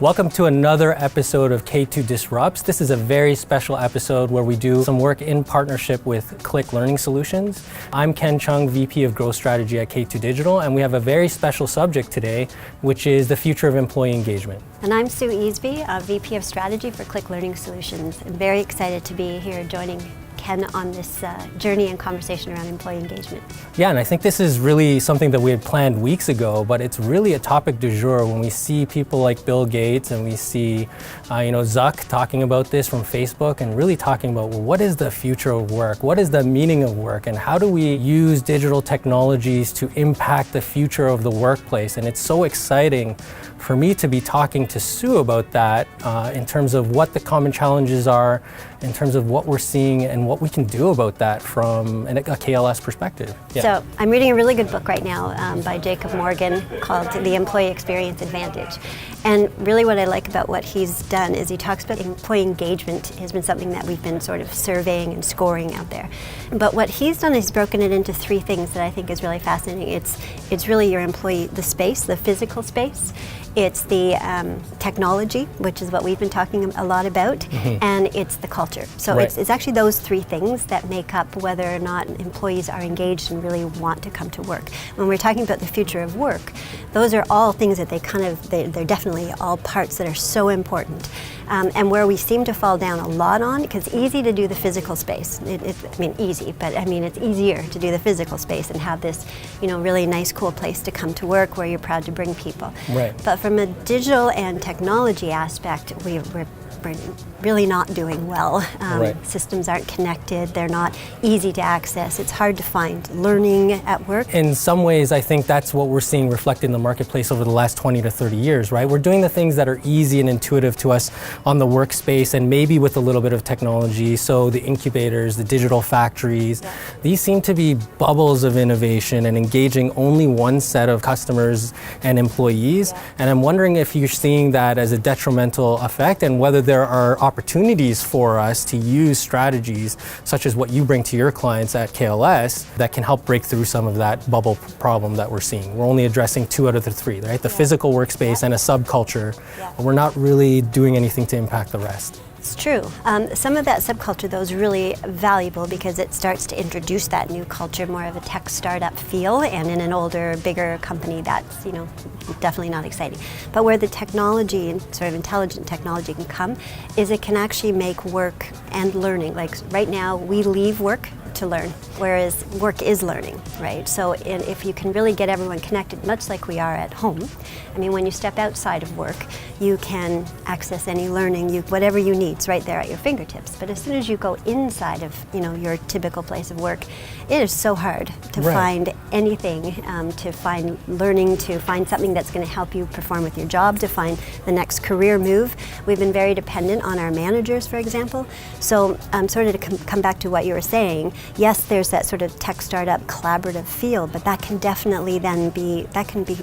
Welcome to another episode of K2 Disrupts. This is a very special episode where we do some work in partnership with Klick Learning Solutions. I'm Ken Cheung, VP of Growth Strategy at K2 Digital, and we have a very special subject today, which is the future of employee engagement. And I'm Sue Easby, VP of Strategy for Klick Learning Solutions. I'm very excited to be here joining Ken on this journey and conversation around employee engagement. Yeah, and I think this is really something that we had planned weeks ago, but it's really a topic du jour when we see people like Bill Gates and we see Zuck talking about this from Facebook and really talking about, well, what is the future of work? What is the meaning of work? And how do we use digital technologies to impact the future of the workplace? And it's so exciting for me to be talking to Sue about that in terms of what the common challenges are, in terms of what we're seeing and what we can do about that from a KLS perspective. Yeah. So I'm reading a really good book right now by Jacob Morgan called The Employee Experience Advantage. And really what I like about what he's done is he talks about employee engagement has been something that we've been sort of surveying and scoring out there. But what he's done is broken it into three things that I think is really fascinating. It's really your employee, the space, the physical space. It's the technology, which is what we've been talking a lot about, and it's the culture. So right. it's actually those three things that make up whether or not employees are engaged and really want to come to work. When we're talking about the future of work, those are all things that they're definitely all parts that are so important. And where we seem to fall down a lot on, because it's easy to do the physical space. Easy, but it's easier to do the physical space and have this, really nice, cool place to come to work where you're proud to bring people. Right. But from a digital and technology aspect, we're really not doing well. Right. Systems aren't connected, they're not easy to access, it's hard to find learning at work. In some ways, I think that's what we're seeing reflected in the marketplace over the last 20 to 30 years, right? We're doing the things that are easy and intuitive to us on the workspace and maybe with a little bit of technology. So the incubators, the digital factories, these seem to be bubbles of innovation and engaging only one set of customers and employees. And I'm wondering if you're seeing that as a detrimental effect and whether there are opportunities for us to use strategies such as what you bring to your clients at KLS that can help break through some of that bubble problem that we're seeing. We're only addressing two out of the three, right? The physical workspace and a subculture, but we're not really doing anything to impact the rest. It's true. Some of that subculture, though, is really valuable because it starts to introduce that new culture, more of a tech startup feel, and in an older, bigger company, that's definitely not exciting. But where the technology and sort of intelligent technology can come is it can actually make work and learning. Like right now, we leave work to learn, whereas work is learning, right? So if you can really get everyone connected, much like we are at home, when you step outside of work, you can access any learning, whatever you need, it's right there at your fingertips. But as soon as you go inside of your typical place of work, it is so hard to find anything, to find learning, to find something that's going to help you perform with your job, to find the next career move. We've been very dependent on our managers, for example. So sort of to come back to what you were saying, yes, there's that sort of tech startup collaborative feel, but that can definitely then be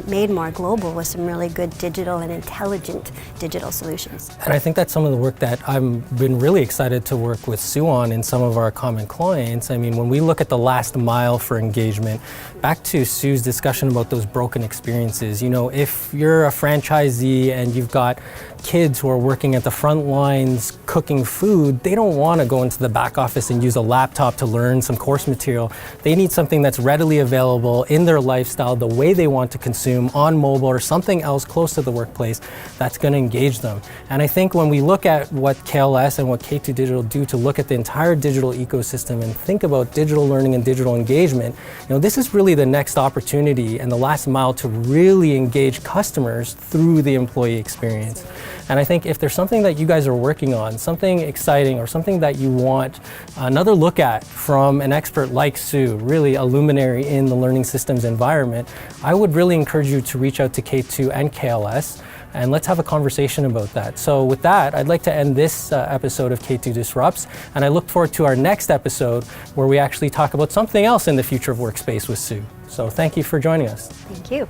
made more global with some really good digital and intelligent digital solutions. And I think that's some of the work that I've been really excited to work with Sue on in some of our common clients. When we look at the last mile for engagement, back to Sue's discussion about those broken experiences, if you're a franchisee and you've got kids who are working at the front lines cooking food, they don't want to go into the back office and use a laptop to learn some course material. They need something that's readily available in their lifestyle, the way they want to consume, on mobile or something else close to the workplace that's going to engage them. And I think when we look at what KLS and what K2 Digital do to look at the entire digital ecosystem and think about digital learning and digital engagement, this is really the next opportunity and the last mile to really engage customers through the employee experience. And I think if there's something that you guys are working on, something exciting or something that you want another look at from an expert like Sue, really a luminary in the learning systems environment, I would really encourage you to reach out to K2 and KLS and let's have a conversation about that. So with that, I'd like to end this episode of K2 Disrupts, and I look forward to our next episode where we actually talk about something else in the future of workspace with Sue. So thank you for joining us. Thank you.